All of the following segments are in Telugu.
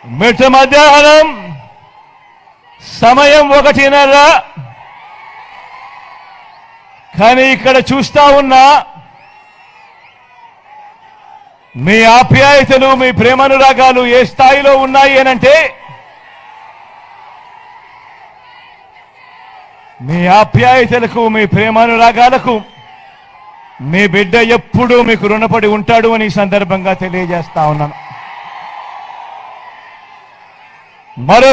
మిట్ట మధ్యాహ్నం సమయం 1:30. కానీ ఇక్కడ చూస్తా ఉన్నా మీ ఆప్యాయతలు, మీ ప్రేమానురాగాలు ఏ స్థాయిలో ఉన్నాయి అనంటే, మీ ఆప్యాయతలకు, మీ ప్రేమానురాగాలకు మీ బిడ్డ ఎప్పుడూ మీకు రుణపడి ఉంటాడు అని ఈ సందర్భంగా తెలియజేస్తా ఉన్నాను. మరో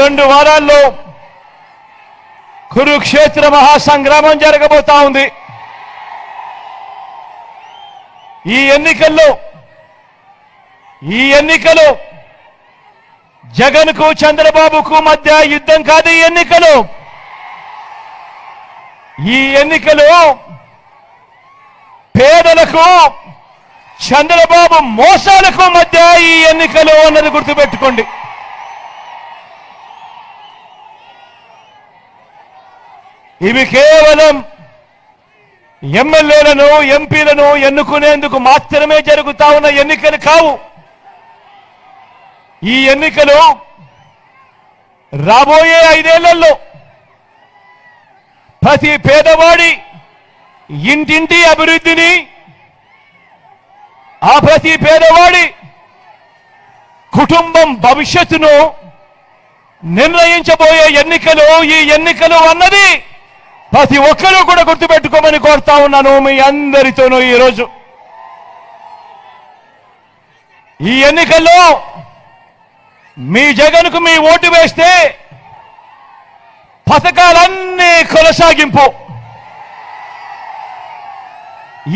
రెండు వారాల్లో కురుక్షేత్ర మహాసంగ్రామం జరగబోతా ఉంది. ఈ ఎన్నికలు జగన్కు చంద్రబాబుకు మధ్య యుద్ధం కాదు. ఈ ఎన్నికలు పేదలకు చంద్రబాబు మోసాలకు మధ్య ఈ ఎన్నికలు అన్నది గుర్తుపెట్టుకోండి. ఇవి కేవలం ఎమ్మెల్యేలను, ఎంపీలను ఎన్నుకునేందుకు మాత్రమే జరుగుతా ఉన్న ఎన్నికలు కావు. ఈ ఎన్నికలు రాబోయే 5 ఏళ్లలో ప్రతి పేదవాడి ఇంటింటి అభివృద్ధిని, ఆ ప్రతి పేదవాడి కుటుంబం భవిష్యత్తును నిర్ణయించబోయే ఎన్నికలు. ఈ ఎన్నికలు అన్నది ప్రతి ఒక్కరూ కూడా గుర్తుపెట్టుకోమని కోరుతా ఉన్నాను మీ అందరితోనూ. ఈరోజు ఈ ఎన్నికల్లో మీ జగన్కు మీ ఓటు వేస్తే పథకాలన్నీ కొనసాగింపు.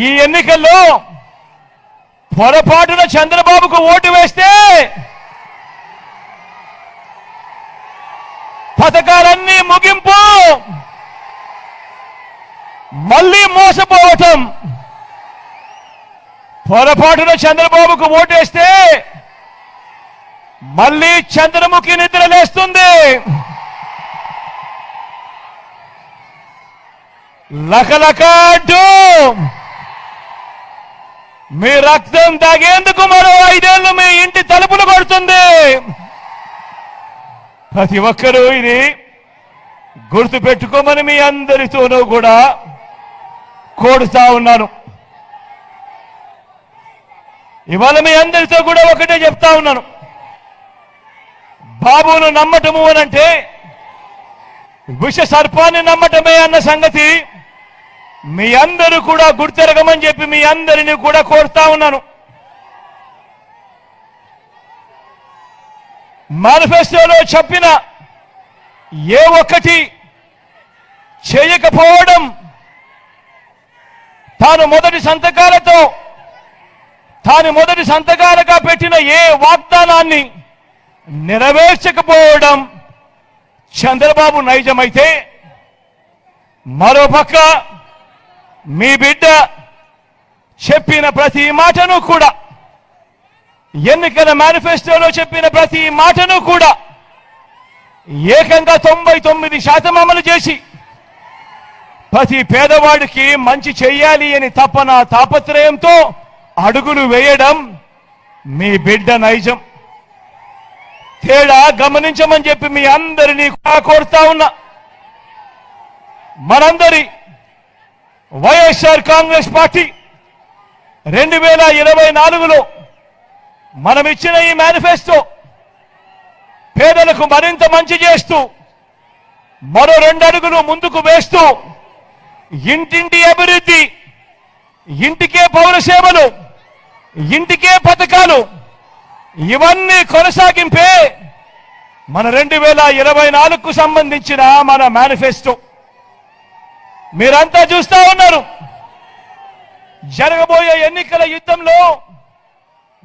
ఈ ఎన్నికల్లో పొరపాటున చంద్రబాబుకు ఓటు వేస్తే పథకాలన్నీ ముగింపు, మళ్ళీ మోసపోవటం. పొరపాటున చంద్రబాబుకు ఓటేస్తే మళ్ళీ చంద్రముఖి నిద్ర లేస్తుంది. లకలకాడు మీ రక్తం తాగేందుకు మరో 5 ఏళ్లు మీ ఇంటి తలుపులు కొడుతుంది. ప్రతి ఒక్కరూ ఇది గుర్తు పెట్టుకోమని మీ అందరితోనూ కూడా కోరుతా ఉన్నాను. ఇవాళ మీ అందరితో కూడా ఒకటే చెప్తా ఉన్నాను. బాబును నమ్మటము అనంటే విష సర్పాన్ని నమ్మటమే అన్న సంగతి మీ అందరూ కూడా గుర్తెరగమని చెప్పి మీ అందరినీ కూడా కోరుతా ఉన్నాను. మేనిఫెస్టోలో చెప్పిన ఏ ఒక్కటి చేయకపోవడం, తాను మొదటి సంతకాలుగా పెట్టిన ఏ వాగ్దానాన్ని నెరవేర్చకపోవడం చంద్రబాబు నైజమైతే, మరోపక్క మీ బిడ్డ చెప్పిన ప్రతి మాటను కూడా, ఎన్నికల మేనిఫెస్టోలో చెప్పిన ప్రతి మాటను కూడా ఏకంగా 99% అమలు చేసి ప్రతి పేదవాడికి మంచి చెయ్యాలి అని తాపత్రయంతో అడుగులు వేయడం మీ బిడ్డ నైజం. తేడా గమనించమని చెప్పి మీ అందరినీ కోరుతా ఉన్నా. మనందరి వైఎస్ఆర్ కాంగ్రెస్ పార్టీ 2024లో మనం ఇచ్చిన ఈ మేనిఫెస్టో పేదలకు మరింత మంచి చేస్తూ, మరో 2 అడుగులు ముందుకు వేస్తూ, ఇంటింటి అభివృద్ధి, ఇంటికే పౌర సేవలు, ఇంటికే పథకాలు, ఇవన్నీ కొనసాగింపే మన 2024కు సంబంధించిన మన మేనిఫెస్టో. మీరంతా చూస్తా ఉన్నారు. జరగబోయే ఎన్నికల యుద్ధంలో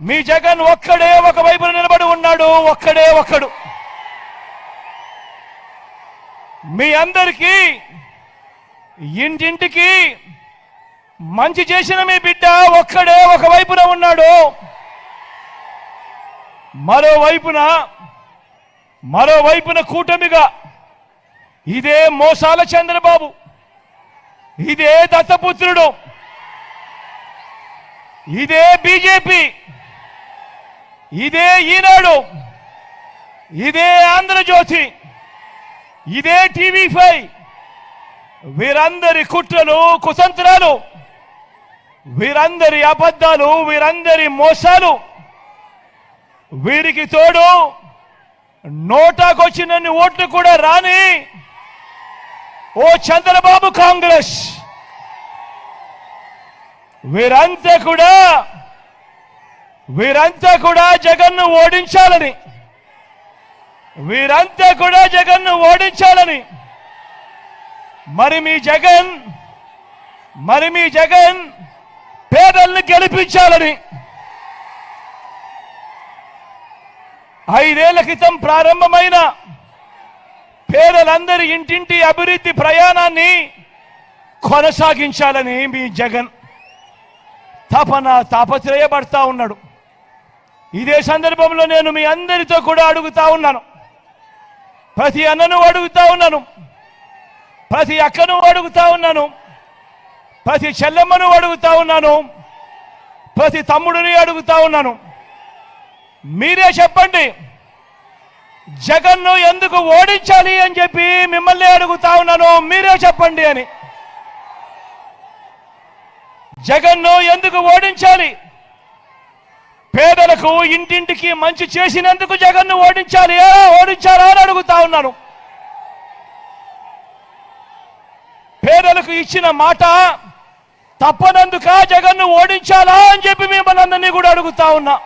మీ జగన్ ఒక్కడే ఒకవైపున నిలబడి ఉన్నాడు. ఒక్కడు. మీ అందరికీ ఇంటింటికి మంచి చేసిన మీ బిడ్డ ఒక్కడే ఒకవైపున ఉన్నాడు. మరోవైపున కూటమిగా ఇదే మోసాల చంద్రబాబు, ఇదే దత్తపుత్రుడు, ఇదే బీజేపీ ఇదే ఈనాడు, ఇదే ఆంధ్రజ్యోతి, ఇదే టీవీ5 వీరందరి కుట్రలు కుతంత్రాలు, వీరందరి అబద్ధాలు, వీరందరి మోసాలు, వీరికి తోడు నోటాకొచ్చినన్ని ఓట్లు కూడా రాని ఓ చంద్రబాబు కాంగ్రెస్, వీరంతా కూడా జగన్ను ఓడించాలని, వీరంతా కూడా జగన్ను ఓడించాలని మరి మీ జగన్ పేదల్ని గెలిపించాలని 5 ఏళ్ల క్రితం ప్రారంభమైన పేదలందరి ఇంటింటి అభివృద్ధి ప్రయాణాన్ని కొనసాగించాలని మీ జగన్ తాపత్రయపడతా ఉన్నాడు. ఇదే సందర్భంలో నేను మీ అందరితో కూడా అడుగుతా ఉన్నాను, ప్రతి అన్నను అడుగుతా ఉన్నాను, ప్రతి అక్కను అడుగుతా ఉన్నాను, ప్రతి చెల్లెమ్మను అడుగుతా ఉన్నాను, ప్రతి తమ్ముడిని అడుగుతా ఉన్నాను. మీరే చెప్పండి, జగన్ను ఎందుకు ఓడించాలి అని చెప్పి మిమ్మల్ని అడుగుతా ఉన్నాను. మీరే చెప్పండి అని. జగన్ను ఎందుకు ఓడించాలి? పేదలకు ఇంటింటికి మంచి చేసినందుకు జగన్ను ఓడించాలా అని అడుగుతా ఉన్నాను. పేదలకు ఇచ్చిన మాట తప్పనందుక జగన్ను ఓడించాలా అని చెప్పి మిమ్మల్ని అందరినీ కూడా అడుగుతా ఉన్నా.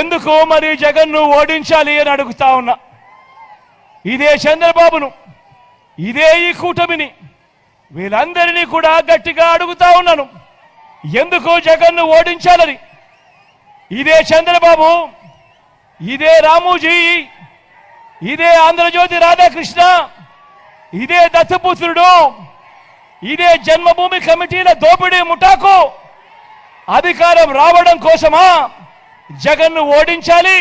ఎందుకు మరి జగన్ను ఓడించాలి అని అడుగుతా ఉన్నా. ఇదే చంద్రబాబును, ఇదే ఈ కూటమిని, వీళ్ళందరినీ కూడా గట్టిగా అడుగుతా ఉన్నాను, ఎందుకు జగన్ను ఓడించాలని. ఇదే చంద్రబాబు, ఇదే రామోజీ, ఇదే ఆంధ్రజ్యోతి రాధాకృష్ణ, ఇదే దత్తపుత్రుడు, ఇదే జన్మభూమి కమిటీల దోపిడీ ముఠాకు అధికారం రావడం కోసమా జగన్ను ఓడించాలి?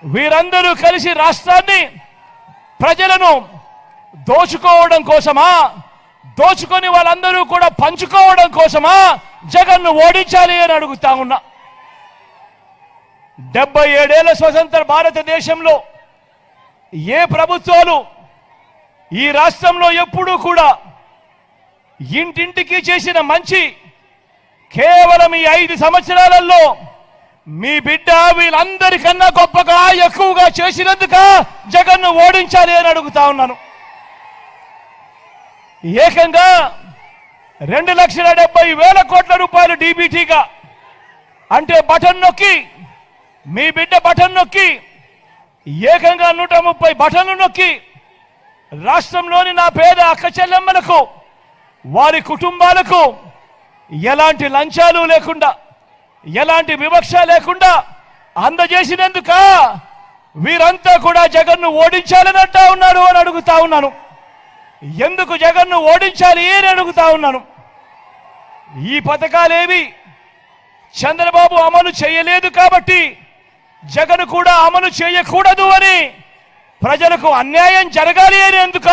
వీరందరూ కలిసి రాష్ట్రాన్ని, ప్రజలను దోచుకోవడం కోసమా, దోచుకొని వాళ్ళందరూ కూడా పంచుకోవడం కోసమా జగన్ను ఓడించాలి అని అడుగుతా ఉన్నా. 77 ఏళ్ల స్వతంత్ర భారతదేశంలో ఏ ప్రభుత్వాలు ఈ రాష్ట్రంలో ఎప్పుడూ కూడా ఇంటింటికి చేసిన మంచి కేవలం ఈ 5 సంవత్సరాలలో మీ బిడ్డ వీళ్ళందరికన్నా గొప్పగా ఎక్కువగా చేసినందుక జగన్ను ఓడించాలి అని అడుగుతా ఉన్నాను. ఏకంగా 2,70,000 కోట్ల రూపాయలు డీబీటీగా, అంటే బటన్ నొక్కి, మీ బిడ్డ బటన్ నొక్కి, ఏకంగా 130 బటన్లు నొక్కి రాష్ట్రంలోని నా పేద అక్క చెల్లెమ్మలకు, వారి కుటుంబాలకు ఎలాంటి లంచాలు లేకుండా, ఎలాంటి వివక్ష లేకుండా అందజేసినందుక వీరంతా కూడా జగన్ను ఓడించాలని అంటా ఉన్నారు అని అడుగుతా ఉన్నాను. ఎందుకు జగన్ను ఓడించాలి అని అడుగుతా ఉన్నాను. ఈ పథకాలేవి చంద్రబాబు అమలు చేయలేదు కాబట్టి జగన్ కూడా అమలు చేయకూడదు అని, ప్రజలకు అన్యాయం జరగాలి అని ఎందుక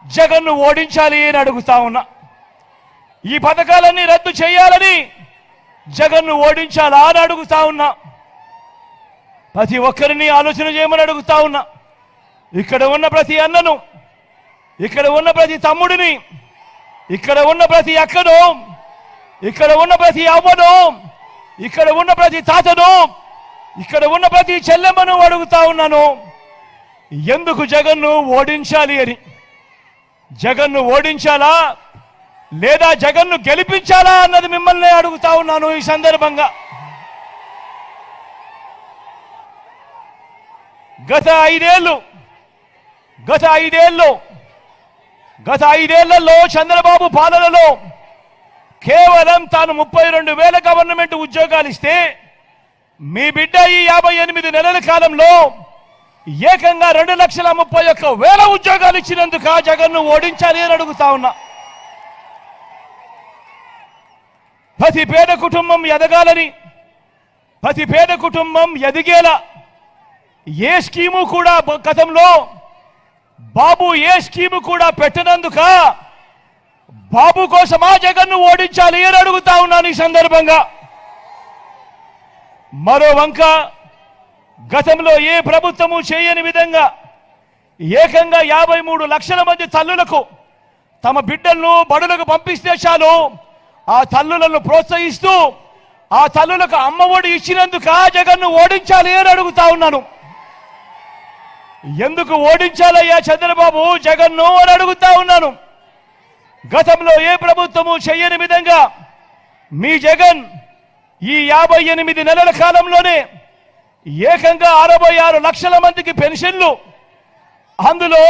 జగన్ను ఓడించాలి అని అడుగుతా ఉన్నా. ఈ పథకాలన్నీ రద్దు చేయాలని జగన్ను ఓడించాలా అని అడుగుతా ఉన్నా. ప్రతి ఒక్కరిని ఆలోచన చేయమని అడుగుతా ఉన్నా. ఇక్కడ ఉన్న ప్రతి అన్నను, ఇక్కడ ఉన్న ప్రతి తమ్ముడిని, ఇక్కడ ఉన్న ప్రతి అక్కను, ఇక్కడ ఉన్న ప్రతి అవ్వను, ఇక్కడ ఉన్న ప్రతి తాతను, ఇక్కడ ఉన్న ప్రతి చెల్లెమ్మను అడుగుతా ఉన్నాను, ఎందుకు జగన్ను ఓడించాలి అని. జగన్ను ఓడించాలా లేదా జగన్ను గెలిపించాలా అన్నది మిమ్మల్ని అడుగుతా ఉన్నాను ఈ సందర్భంగా. గత ఐదేళ్లలో చంద్రబాబు పాలనలో కేవలం తాను 32,000 గవర్నమెంట్ ఉద్యోగాలు ఇస్తే, మీ బిడ్డ ఈ 58 నెలల కాలంలో ఏకంగా 2,31,000 ఉద్యోగాలు ఇచ్చినందుక జగన్ను ఓడించాలి అని అడుగుతా ఉన్నా. ప్రతి పేద కుటుంబం ఎదగాలని, ప్రతి పేద కుటుంబం ఎదిగేలా ఏ స్కీము కూడా గతంలో బాబు ఏ స్కీము కూడా పెట్టనందుక బాబు కోసమా జగన్ను ఓడించాలి అని అడుగుతా ఉన్నాను ఈ సందర్భంగా. మరో వంక గతంలో ఏ ప్రభుత్వము చేయని విధంగా ఏకంగా 53 లక్షల మంది తల్లులకు తమ బిడ్డలను బడులకు పంపిస్తే చాలు ఆ తల్లులను ప్రోత్సహిస్తూ ఆ తల్లులకు అమ్మఒడి ఇచ్చినందుకు జగన్ను ఓడించాలి అని అడుగుతా ఉన్నాను. ఎందుకు ఓడించాలయ్యా చంద్రబాబు జగన్ను అని అడుగుతా ఉన్నాను. గతంలో ఏ ప్రభుత్వము చేయని విధంగా మీ జగన్ ఈ 58 నెలల కాలంలోనే ఏకంగా 66 లక్షల మందికి పెన్షన్లు, అందులో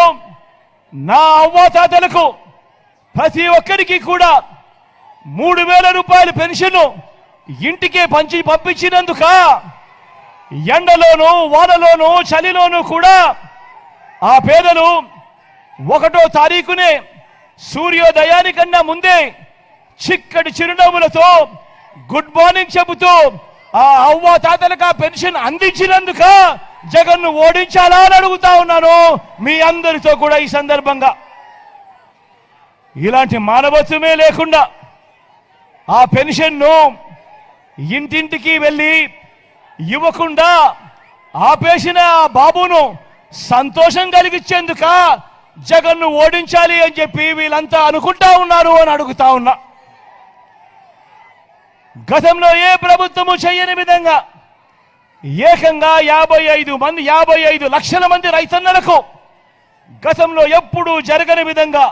నా అవ్వాతాతలకు ప్రతి ఒక్కరికి కూడా 3,000 రూపాయల పెన్షన్ ఇంటికే పంపించినందుక ఎండలోనూ వానలోనూ చలిలోనూ కూడా ఆ పేదలు 1వ తారీఖునే సూర్యోదయానికన్నా ముందే చిక్కటి చిరునవ్వులతో గుడ్ మార్నింగ్ చెబుతూ ఆ అవ్వ తాతలకు ఆ పెన్షన్ అందించినందుక జగన్ను ఓడించాలా అని అడుగుతా ఉన్నాను మీ అందరితో కూడా. ఈ సందర్భంగా ఇలాంటి మానవత్వమే లేకుండా ఆ పెన్షన్ను ఇంటింటికి వెళ్ళి ఇవ్వకుండా ఆపేసిన ఆ బాబును సంతోషం కలిగించేందుక జగన్ను ఓడించాలి అని చెప్పి వీళ్ళంతా అనుకుంటా ఉన్నారు అని అడుగుతా ఉన్నా. గతంలో ఏ ప్రభుత్వము చేయని విధంగా ఏకంగా 55 లక్షల మంది రైతన్నలకు గతంలో ఎప్పుడూ జరగని విధంగా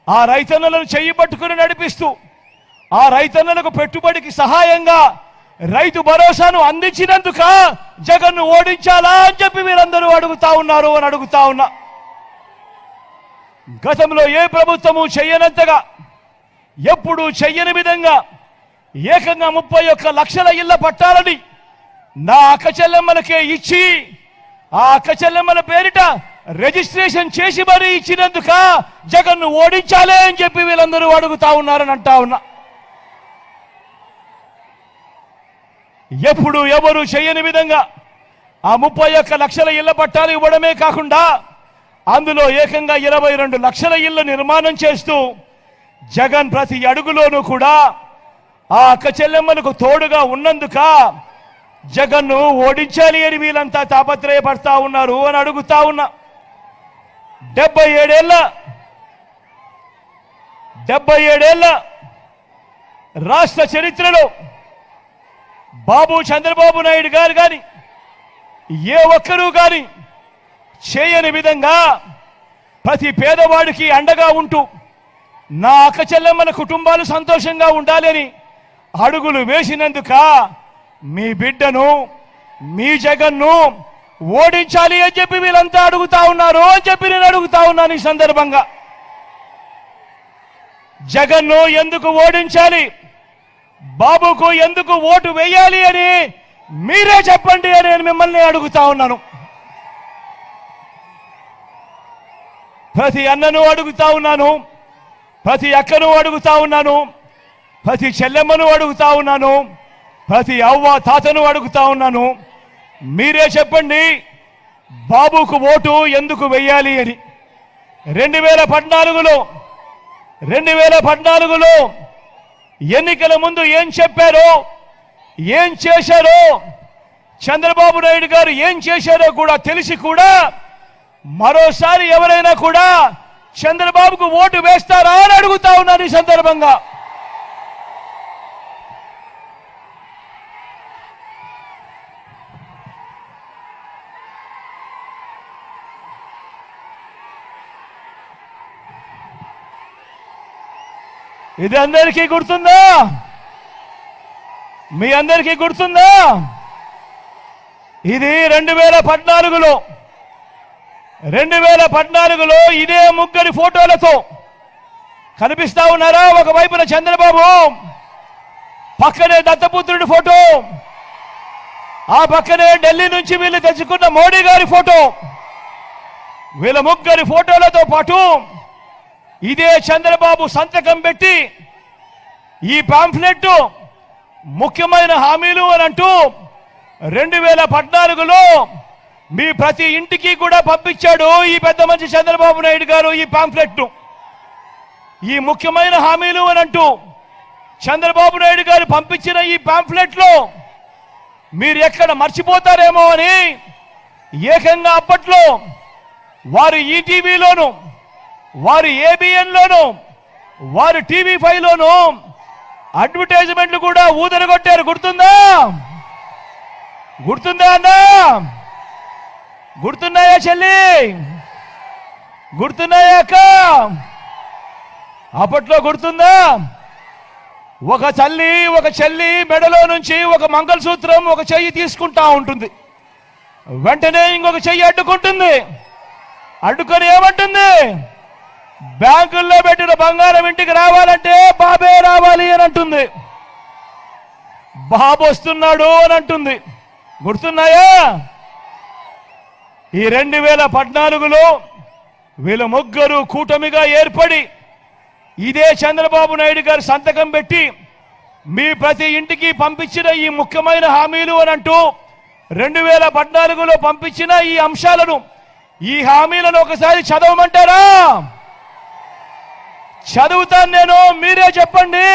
ఆ రైతన్నలను చెయ్యి పట్టుకుని నడిపిస్తూ ఆ రైతన్నలకు పెట్టుబడికి సహాయంగా రైతు భరోసాను అందించినందుక జగన్ను ఓడించాలా అని చెప్పి వీరందరూ అడుగుతా ఉన్నారు అని అడుగుతా ఉన్నా. గతంలో ఏ ప్రభుత్వము చెయ్యనంతగా ఎప్పుడు చెయ్యని విధంగా ఏకంగా 31 లక్షల ఇళ్ల పట్టాలని నా అక్క చెల్లెమ్మలకే ఇచ్చి ఆ అక్క చెల్లెమ్మల పేరిట రిజిస్ట్రేషన్ చేసి మరీ ఇచ్చినందుక జగన్ను ఓడించాలే అని చెప్పి వీళ్ళందరూ అడుగుతా ఉన్నారని అంటా ఉన్నా. ఎప్పుడు ఎవరు చేయని విధంగా ఆ 31 లక్షల ఇళ్ల పట్టాలు ఇవ్వడమే కాకుండా అందులో ఏకంగా 22 లక్షల ఇళ్ల నిర్మాణం చేస్తూ జగన్ ప్రతి అడుగులోనూ కూడా ఆ అక్క చెల్లెమ్మలకు తోడుగా ఉన్నందుక జగన్ను ఓడించాలి అని వీళ్ళంతా తాపత్రయపడతా ఉన్నారు అని అడుగుతా ఉన్నా. 77 ఏళ్ల రాష్ట్ర చరిత్రలో బాబు చంద్రబాబు నాయుడు గారు కానీ ఏ ఒక్కరూ కానీ చేయని విధంగా ప్రతి పేదవాడికి అండగా ఉంటూ నా అక్క చెల్లెమ్మల కుటుంబాలు సంతోషంగా ఉండాలని అడుగులు వేసినందుక మీ బిడ్డను మీ జగన్ను ఓడించాలి అని చెప్పి వీళ్ళంతా అడుగుతా ఉన్నారు అని చెప్పి నేను అడుగుతా ఉన్నాను. ఈ సందర్భంగా జగన్ను ఎందుకు ఓడించాలి, బాబుకు ఎందుకు ఓటు వేయాలి అని మీరే చెప్పండి అని నేను మిమ్మల్ని అడుగుతా ఉన్నాను. ప్రతి అన్నను అడుగుతా ఉన్నాను, ప్రతి అక్కను అడుగుతా ఉన్నాను, ప్రతి చెల్లెమ్మను అడుగుతా ఉన్నాను, ప్రతి అవ్వ తాతను అడుగుతా ఉన్నాను. మీరే చెప్పండి బాబుకు ఓటు ఎందుకు వెయ్యాలి అని. 2014లో ఎన్నికల ముందు ఏం చెప్పారో ఏం చేశారో చంద్రబాబు నాయుడు గారు ఏం చేశారో కూడా తెలిసి కూడా మరోసారి ఎవరైనా కూడా చంద్రబాబుకు ఓటు వేస్తారా అని అడుగుతా ఉన్నారు. ఈ సందర్భంగా ఇది అందరికీ గుర్తుందా? మీ అందరికీ గుర్తుందా? ఇది 2014లో ఇదే ముగ్గురి ఫోటోలతో కనిపిస్తా ఉన్నారా? ఒకవైపున చంద్రబాబు, పక్కనే దత్తపుత్రుడి ఫోటో, ఆ పక్కనే ఢిల్లీ నుంచి వీళ్ళు తెచ్చుకున్న మోడీ గారి ఫోటో. వీళ్ళ ముగ్గురి ఫోటోలతో పాటు ఇదే చంద్రబాబు సంతకం పెట్టి ఈ పాంఫ్లెట్ ముఖ్యమైన హామీలు అని అంటూ 2014లో మీ ప్రతి ఇంటికి కూడా పంపించాడు ఈ పెద్ద మంచి చంద్రబాబు నాయుడు గారు. ఈ పాంఫ్లెట్ ఈ ముఖ్యమైన హామీలు అని అంటూ చంద్రబాబు నాయుడు గారు పంపించిన ఈ పాంఫ్లెట్ లో మీరు ఎక్కడ మర్చిపోతారేమో అని ఏకంగా అప్పట్లో వారు ఈటీవీలోను, వారు ఏబిఎన్లోను, వారు టీవీ5లోను అడ్వర్టైజ్మెంట్లు కూడా ఊదరగొట్టారు. గుర్తుందా? గుర్తుందా అన్నా? గుర్తున్నాయా చెల్లి? గుర్తున్నాయా అక్క? అప్పట్లో గుర్తుందా? ఒక చెల్లి మెడలో నుంచి ఒక మంగళసూత్రం ఒక చెయ్యి తీసుకుంటా ఉంటుంది. వెంటనే ఇంకొక చెయ్యి అడ్డుకుంటుంది. అడ్డుకొని ఏమంటుంది? బ్యాంకుల్లో పెట్టిన బంగారం ఇంటికి రావాలంటే బాబే రావాలి అని అంటుంది. బాబు వస్తున్నాడు అని అంటుంది. గుర్తున్నాయా? ఈ 2014లో వీళ్ళ ముగ్గురు కూటమిగా ఏర్పడి ఇదే చంద్రబాబు నాయుడు గారు సంతకం పెట్టి మీ ప్రతి ఇంటికి పంపించిన ఈ ముఖ్యమైన హామీలు అని అంటూ 2014లో పంపించిన ఈ అంశాలను, ఈ హామీలను ఒకసారి చదవమంటారా? చదువుతాను నేను, మీరే చెప్పండి.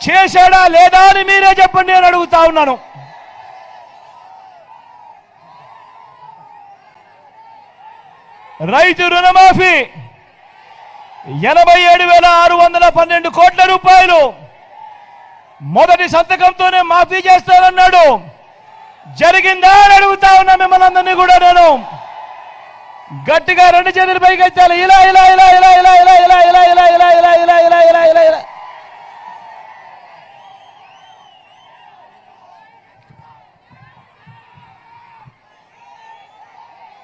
చేశాడా లేదా అని మీరే చెప్పండి అని అడుగుతా ఉన్నాను. రైతు రుణమాఫీ 87,612 కోట్ల రూపాయలు మొదటి సంతకంతోనే మాఫీ చేస్తారన్నాడు. జరిగిందా అని అడుగుతా ఉన్నా మిమ్మల్ని అందరినీ కూడా. నేను గట్టిగా 2 చేతులు పైకి ఎత్తాలి. ఇలా ఇలా ఇలా ఇలా ఇలా ఇలా ఇలా ఇలా ఇలా ఇలా ఇలా ఇలా ఇలా ఇలా ఇలా ఇలా.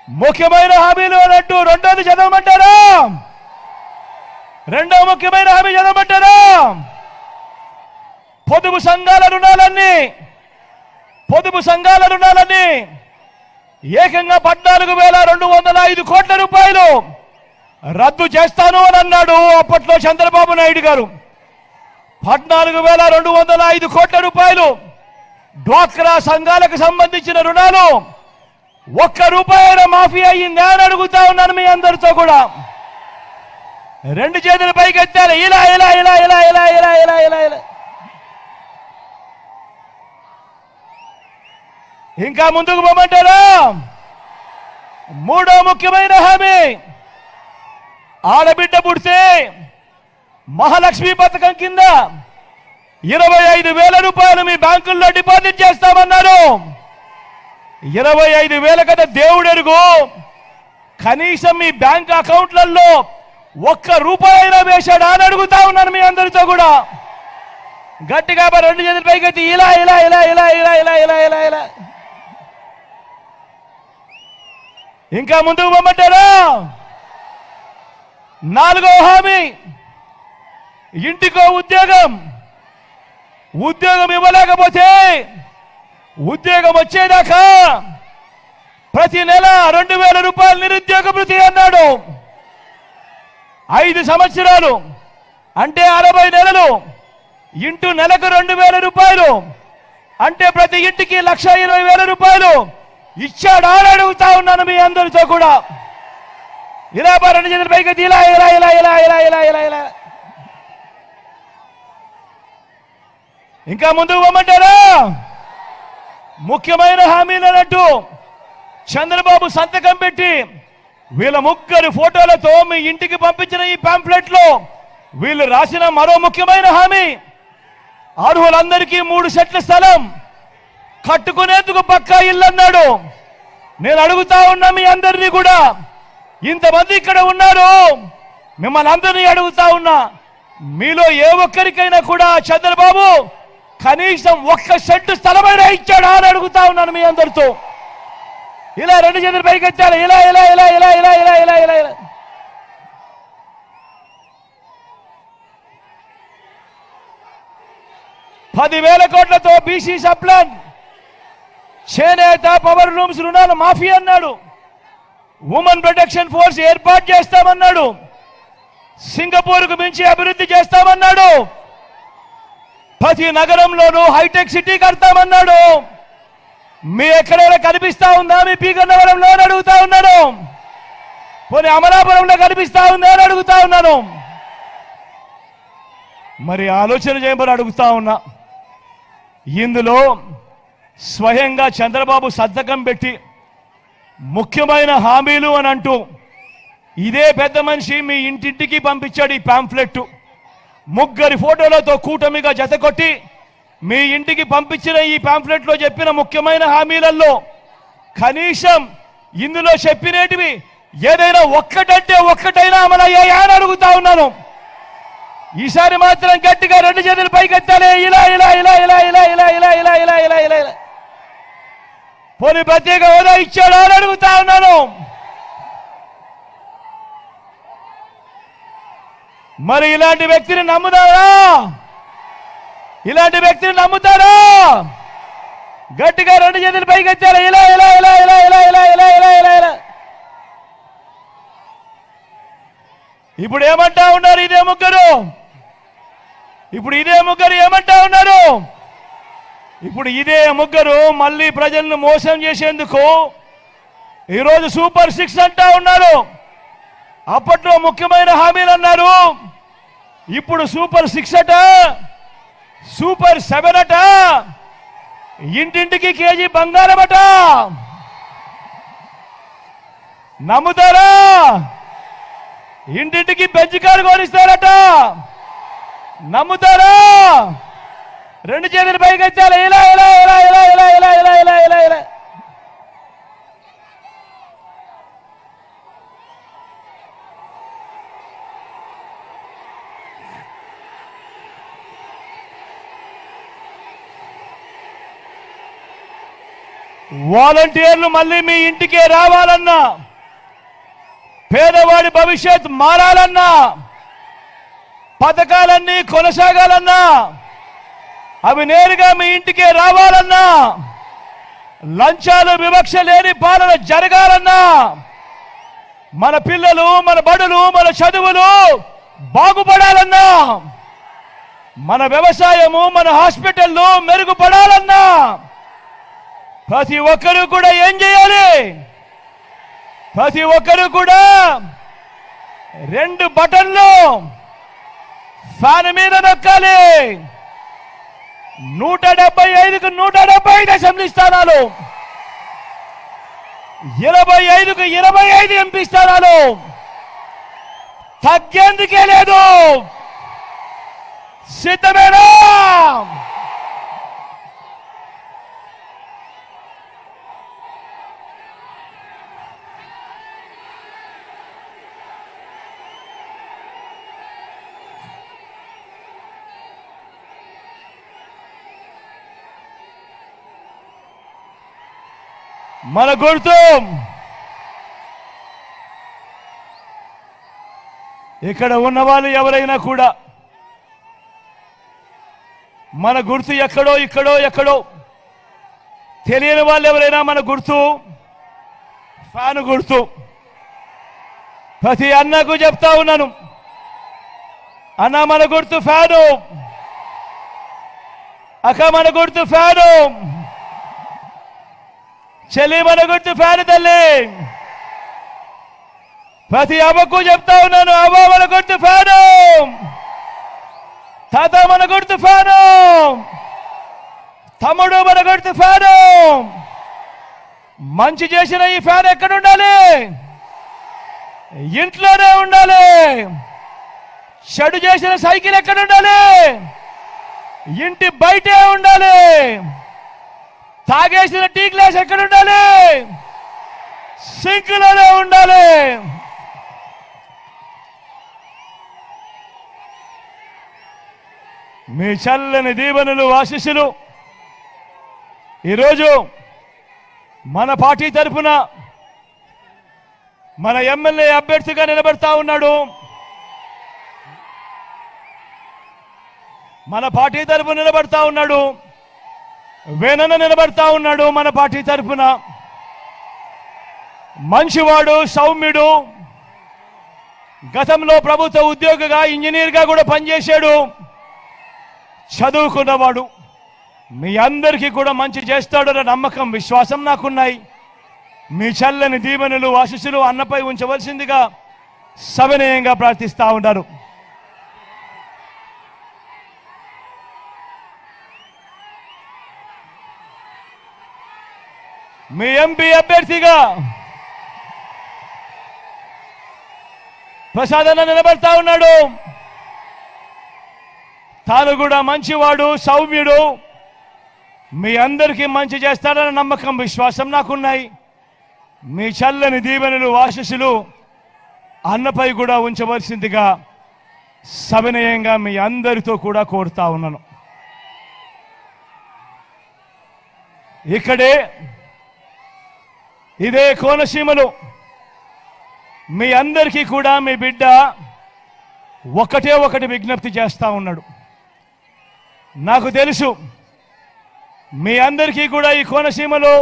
ముఖ్యమైన హామీలు అన్నట్టు రెండోది చదవమంటారా? రెండో ముఖ్యమైన హామీ చదవమంటారా? పొదుపు సంఘాల రుణాలన్నీ ఏకంగా 14,205 కోట్ల రూపాయలు రద్దు చేస్తాను అని అన్నాడు అప్పట్లో చంద్రబాబు నాయుడు గారు. 14,205 కోట్ల రూపాయలు డ్వాక్రా సంఘాలకు సంబంధించిన రుణాలు 1 రూపాయి మాఫీ అయ్యిందా అని అడుగుతా ఉన్నాను మీ అందరితో కూడా. 2 చేతుల పైకి ఎత్తాలి. ఇలా ఇలా ఇలా ఇలా ఇలా ఇలా ఇలా ఇలా ఇలా. ఇంకా ముందుకు పోమంటారా? మూడో ముఖ్యమైన హామీ, ఆడబిడ్డ పుడితే మహాలక్ష్మి పథకం కింద 25,000 రూపాయలు మీ బ్యాంకుల్లో డిపాజిట్ చేస్తామన్నారు. 25,000 కదా దేవుడు ఎరుగు. కనీసం మీ బ్యాంక్ అకౌంట్లలో 1 రూపాయి అయినా వేశాడా అని అడుగుతా ఉన్నాను మీ అందరితో కూడా. గట్టిగా 2 చేతుల పైకి ఎత్తి ఇలా ఇలా ఇలా ఇలా ఇలా ఇలా ఇలా ఇలా ఇలా. ఇంకా ముందుకు పోమంటారా? 4వ హామీ, ఇంటికో ఉద్యోగం ఇవ్వలేకపోతే ఉద్యోగం వచ్చేదాకా ప్రతి నెల 2,000 రూపాయలు నిరుద్యోగ భృతి అన్నాడు. 5 సంవత్సరాలు అంటే 60 నెలలు ఇంటూ నెలకు 2,000 రూపాయలు అంటే ప్రతి ఇంటికి 1,20,000 రూపాయలు ఇచ్చాడా అని అడుగుతా ఉన్నాను మీ అందరితో కూడా. ఇలా 2 చేతుల పైకి ఇలా ఇలా ఇలా ఇలా ఇలా ఇలా ఇలా ఇలా. ఇంకా ముందుకు పోమంటారా? ముఖ్యమైన హామీలు అన్నట్టు చంద్రబాబు సంతకం పెట్టి వీళ్ళ ముగ్గురు ఫోటోలతో మీ ఇంటికి పంపించిన ఈ పాంప్లెట్ లో వీళ్ళు రాసిన మరో ముఖ్యమైన హామీ, అర్హులందరికీ 3 సెట్ల స్థలం, కట్టుకునేందుకు పక్కా ఇల్లు అన్నాడు. నేను అడుగుతా ఉన్నా మీ అందరినీ కూడా, ఇంతమంది ఇక్కడ ఉన్నారు, మిమ్మల్ని అందరినీ అడుగుతా ఉన్నా, మీలో ఏ ఒక్కరికైనా కూడా చంద్రబాబు కనీసం 1 సెంటు స్థలమైనా ఇచ్చాడా అని అడుగుతా ఉన్నాను మీ అందరితో. ఇలా 2 చేతులు పైకి ఎత్తాలి. ఇలా ఇలా ఇలా ఇలా ఇలా ఇలా ఇలా ఇలా ఇలా. ₹10,000 కోట్లతో బీసీ సప్లాన్, చేనేత, పవర్ లూమ్స్ రుణాలు మాఫీ అన్నాడు. ఉమెన్ ప్రొటెక్షన్ ఫోర్స్ ఏర్పాటు చేస్తామన్నాడు. సింగపూర్కు మించి అభివృద్ధి చేస్తామన్నాడు. ప్రతి నగరంలోనూ హైటెక్ సిటీ కడతామన్నాడు. మీ ఎక్కడైనా కనిపిస్తా ఉందా? మీ పీగన్నవరంలో అడుగుతా ఉన్నాను. పోనీ అమలాపురంలో కనిపిస్తా ఉందా అని అడుగుతా ఉన్నాను. మరి ఆలోచన చేయమని అడుగుతా ఉన్నా. ఇందులో స్వయంగా చంద్రబాబు సంతకం పెట్టి ముఖ్యమైన హామీలు అని అంటూ ఇదే పెద్ద మనిషి మీ ఇంటింటికి పంపించాడు ఈ పాంఫ్లెట్. ముగ్గురి ఫోటోలతో కూటమిగా జతకొట్టి మీ ఇంటికి పంపించిన ఈ పాంఫ్లెట్లో చెప్పిన ముఖ్యమైన హామీలలో కనీసం ఇందులో చెప్పినటివి ఏదైనా ఒక్కటంటే ఒక్కటైనా అమలయ్యాయా అని అడుగుతా ఉన్నాను. ఈసారి మాత్రం గట్టిగా రెండు చేతులు పైకెత్తాలి. ఇలా ఇలా ఇలా ఇలా ఇలా ఇలా ఇలా ఇలా ఇలా ఇలా ఇలా ఇలా పోనీ ప్రత్యేక హోదా ఇచ్చాడా అని అడుగుతా ఉన్నాను. మరి ఇలాంటి వ్యక్తిని నమ్ముతారా? ఇలాంటి వ్యక్తిని నమ్ముతారా? గట్టిగా రెండు చేతులు పైకెత్తాలి. ఇలా ఇలా ఇలా ఇలా ఇలా ఇలా ఇలా ఇలా ఇలా ఇలా ఇప్పుడు ఏమంటా ఉన్నారు ఇదే ముగ్గురు? ఇప్పుడు ఇదే ముగ్గురు ఏమంటా ఉన్నారు? ఇప్పుడు ఇదే ముగ్గురు మళ్ళీ ప్రజలను మోసం చేసేందుకు ఈరోజు సూపర్ 6 అంటా ఉన్నారు. అప్పట్లో ముఖ్యమైన హామీలు అన్నారు, ఇప్పుడు సూపర్ 6 అట, సూపర్ 7 అట, ఇంటింటికి కేజీ బంగారం అట. నమ్ముతారా? ఇంటింటికి బెంచ్ కారు కొనిస్తారట. నమ్ముతారా? రెండు చేతులు పైకెత్తాలి. ఇలా ఇలా ఇలా ఇలా ఇలా ఇలా ఇలా ఇలా ఇలా ఇలా వాలంటీర్లు మళ్ళీ మీ ఇంటికే రావాలన్నా, పేదవాడి భవిష్యత్ మారాలన్నా, పథకాలన్నీ కొనసాగాలన్నా, అవి నేరుగా మీ ఇంటికే రావాలన్నా, లంచాలు వివక్ష లేని పాలన జరగాలన్నా, మన పిల్లలు, మన బడులు, మన చదువులు బాగుపడాలన్నా, మన వ్యవసాయము, మన హాస్పిటల్లు మెరుగుపడాలన్నా ప్రతి ఒక్కరూ కూడా ఏం చేయాలి? ప్రతి ఒక్కరూ కూడా 2 బటన్లు ఫ్యాన్ మీద నొక్కాలి. 175కు 175 అసెంబ్లీ స్థానాలు, 25కు 25 ఎంపీ స్థానాలు, తగ్గేందుకే లేదు. సిద్ధమేనా? మన గుర్తు ఇక్కడ ఉన్న వాళ్ళు ఎవరైనా కూడా మన గుర్తు ఎక్కడో ఇక్కడో ఎక్కడో తెలియని వాళ్ళు ఎవరైనా మన గుర్తు ఫ్యాన్ గుర్తు. ప్రతి అన్నకు చెప్తా ఉన్నాను, అన్న మన గుర్తు ఫ్యాను, అక్క మన గుర్తు ఫ్యాను, చెల్లి మన గుర్తు ఫ్యాను తల్లి. ప్రతి అవ్వకు చెప్తా ఉన్నాను, అవ్వ మన గుర్తు ఫ్యాను, తాత మన గుర్తు ఫ్యాను, తమ్ముడు మన గుర్తు ఫ్యాను. మంచి చేసిన ఈ ఫ్యాన్ ఎక్కడ ఉండాలి? ఇంట్లోనే ఉండాలి. చెడు చేసిన సైకిల్ ఎక్కడ ఉండాలి? ఇంటి బయటే ఉండాలి. తాగేసిన టీ గ్లాస్ ఎక్కడ ఉండాలి? సింక్లోనే ఉండాలి. మీ చల్లని దీవెనలు ఆశీస్సులు ఈరోజు మన పార్టీ తరఫున మన ఎమ్మెల్యే అభ్యర్థిగా నిలబడతా ఉన్నాడు. మన పార్టీ తరఫున నిలబడతా ఉన్నాడు. వేనన్న నిలబడతా ఉన్నాడు మన పార్టీ తరఫున. మంచివాడు, సౌమ్యుడు, గతంలో ప్రభుత్వ ఉద్యోగిగా, ఇంజనీర్గా కూడా పనిచేశాడు, చదువుకున్నవాడు. మీ అందరికీ కూడా మంచి చేస్తాడన్న నమ్మకం, విశ్వాసం నాకున్నాయి. మీ చల్లని దీవెనలు ఆశీస్సులు అన్నపై ఉంచవలసిందిగా సవినయంగా ప్రార్థిస్తా ఉన్నారు. మీ ఎంపీ అభ్యర్థిగా ప్రసాద్ అన్న నిలబడతా ఉన్నాడు. తాను కూడా మంచివాడు, సౌమ్యుడు, మీ అందరికీ మంచి చేస్తాడన్న నమ్మకం, విశ్వాసం నాకున్నాయి. మీ చల్లని దీవెనలు, ఆశీస్సులు అన్నపై కూడా ఉంచవలసిందిగా సవినయంగా మీ అందరితో కూడా కోరుతా ఉన్నాను. ఇదే కోనసీమలో మీ అందరికీ కూడా మీ బిడ్డ ఒకటి విజ్ఞప్తి చేస్తా ఉన్నాడు. నాకు తెలుసు మీ అందరికీ కూడా ఈ కోనసీమలో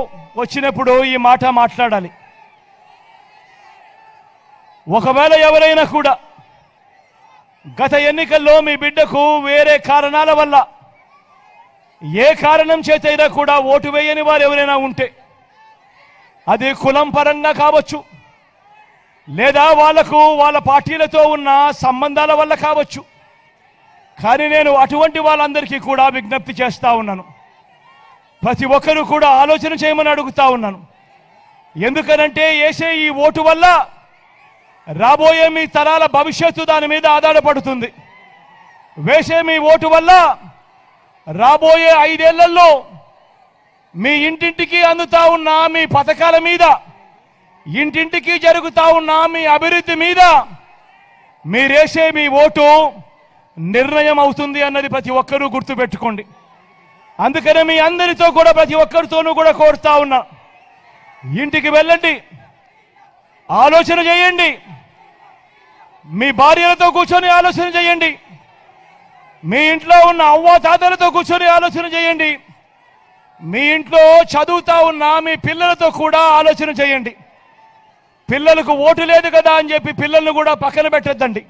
వచ్చినప్పుడు ఈ మాట మాట్లాడాలి. ఒకవేళ ఎవరైనా కూడా గత ఎన్నికల్లో మీ బిడ్డకు వేరే కారణాల వల్ల, ఏ కారణం చేతైనా కూడా ఓటు వేయని వారు ఎవరైనా ఉంటే, అది కులం పరంగా కావచ్చు, లేదా వాళ్ళ పార్టీలతో ఉన్న సంబంధాల వల్ల కావచ్చు. కానీ నేను అటువంటి వాళ్ళందరికీ కూడా విజ్ఞప్తి చేస్తా ఉన్నాను. ప్రతి ఒక్కరూ కూడా ఆలోచన చేయమని అడుగుతా ఉన్నాను. ఎందుకనంటే వేసే ఈ ఓటు వల్ల రాబోయే మీ తరాల భవిష్యత్తు దాని మీద ఆధారపడుతుంది. వేసే మీ ఓటు వల్ల రాబోయే 5 ఏళ్లలో మీ ఇంటింటికి అందుతా ఉన్న మీ పథకాల మీద, ఇంటింటికి జరుగుతా ఉన్న మీ అభివృద్ధి మీద మీరేసే మీ ఓటు నిర్ణయం అవుతుంది అన్నది ప్రతి ఒక్కరూ గుర్తుపెట్టుకోండి. అందుకనే మీ అందరితో కూడా, ప్రతి ఒక్కరితోనూ కూడా కోరుతా ఉన్నా, ఇంటికి వెళ్ళండి, ఆలోచన చేయండి, మీ భార్యలతో కూర్చొని ఆలోచన చేయండి, మీ ఇంట్లో ఉన్న అవ్వాతాతలతో కూర్చొని ఆలోచన చేయండి, మీ ఇంట్లో చదువుతా ఉన్న మీ పిల్లలతో కూడా ఆలోచన చేయండి. పిల్లలకు ఓటు లేదు కదా అని చెప్పి పిల్లలను కూడా పక్కన పెట్టద్దండి.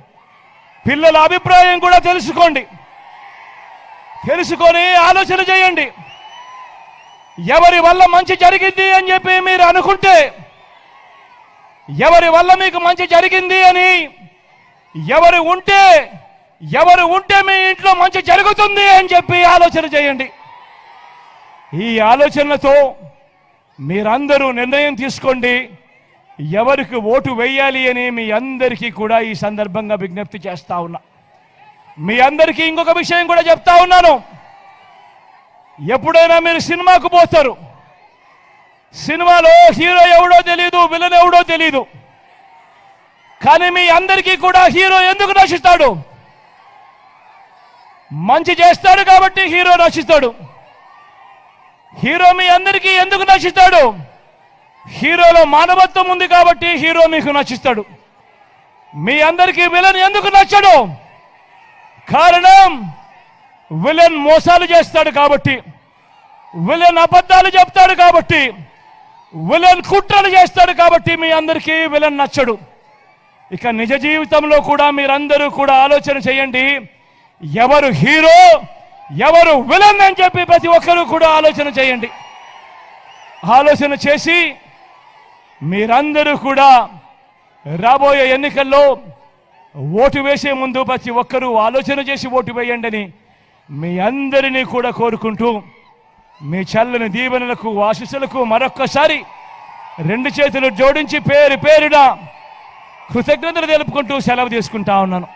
పిల్లల అభిప్రాయం కూడా తెలుసుకొని ఆలోచన చేయండి. ఎవరి వల్ల మంచి జరిగింది అని చెప్పి మీరు అనుకుంటే, ఎవరి వల్ల మీకు మంచి జరిగింది అని ఎవరు ఉంటే మీ ఇంట్లో మంచి జరుగుతుంది అని చెప్పి ఆలోచన చేయండి. ఈ ఆలోచనలతో మీరందరూ నిర్ణయం తీసుకోండి, ఎవరికి ఓటు వేయాలి అని మీ అందరికీ కూడా ఈ సందర్భంగా విజ్ఞప్తి చేస్తా ఉన్నా. మీ అందరికీ ఇంకొక విషయం కూడా చెప్తా ఉన్నాను. ఎప్పుడైనా మీరు సినిమాకు పోతారు, సినిమాలో హీరో ఎవడో తెలియదు, విలన్ ఎవడో తెలియదు. కానీ మీ అందరికీ కూడా హీరో ఎందుకు నచ్చుతాడు? మంచి చేస్తాడు కాబట్టి హీరో నచ్చుతాడు. హీరో మీ అందరికీ ఎందుకు నచ్చుతాడు? హీరోలో మానవత్వం ఉంది కాబట్టి హీరో మీకు నచ్చుతాడు. మీ అందరికీ విలన్ ఎందుకు నచ్చడు? కారణం విలన్ మోసాలు చేస్తాడు కాబట్టి, విలన్ అబద్ధాలు చెప్తాడు కాబట్టి, విలన్ కుట్రలు చేస్తాడు కాబట్టి మీ అందరికీ విలన్ నచ్చడు. ఇక నిజ జీవితంలో కూడా మీరందరూ కూడా ఆలోచన చేయండి, ఎవరు హీరో ఎవరు విలన్ అని చెప్పి ప్రతి ఒక్కరూ కూడా ఆలోచన చేయండి. ఆలోచన చేసి మీరందరూ కూడా రాబోయే ఎన్నికల్లో ఓటు వేసే ముందు ప్రతి ఒక్కరూ ఆలోచన చేసి ఓటు వేయండి అని మీ అందరినీ కూడా కోరుకుంటూ, మీ చల్లని దీవెనలకు, ఆశీస్సులకు మరొక్కసారి 2 చేతులు జోడించి పేరు పేరున కృతజ్ఞతలు తెలుపుకుంటూ సెలవు తీసుకుంటా ఉన్నాను.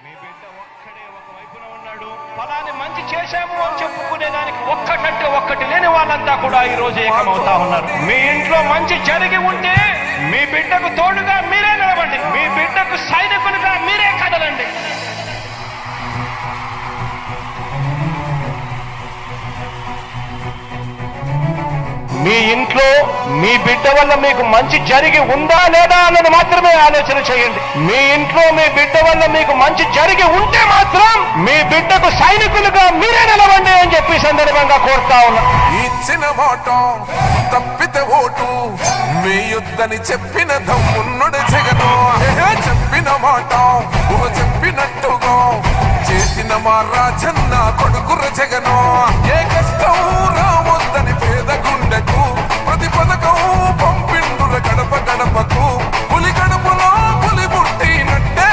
మీ బిడ్డ ఒక్కడే ఒక వైపున ఉన్నాడు. ఫలాని మంచి చేశాము అని చెప్పుకునే దానికి ఒక్కటి లేని వాళ్ళంతా కూడా ఈ రోజు ఏకమవుతా ఉన్నారు. మీ ఇంట్లో మంచి జరిగి ఉంటే మీ బిడ్డకు తోడుగా మీరే నిలబండి, మీ బిడ్డకు సైనికులుగా మీరే కదలండి. మీ ఇంట్లో మీ బిడ్డ వల్ల మీకు మంచి జరిగి ఉందా లేదా అన్నది మాత్రమే ఆలోచన చేయండి. మీ ఇంట్లో మీ బిడ్డ వల్ల మీకు మంచి జరిగి ఉంటే మాత్రం మీ బిడ్డకు సైనికులుగా మీరే నిలవండి అని చెప్పి సందర్భంగా కోరుతా ఉన్నా. ఇచ్చిన మాట తప్పితే ఓటు మీ యుద్ధని చెప్పిన దమ్మున్నడు జగను. చెప్పిన మాట చెప్పినట్టుగా చేసిన మా రాజన్న కొడుకుర జగను. ఏ కష్టం రావద్దని పేద గుండెకు ప్రతి పథకం పంపిండుల గడప గడపకు. పులి గడపలో పులి పుట్టినట్టే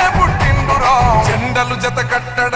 జత కట్టడ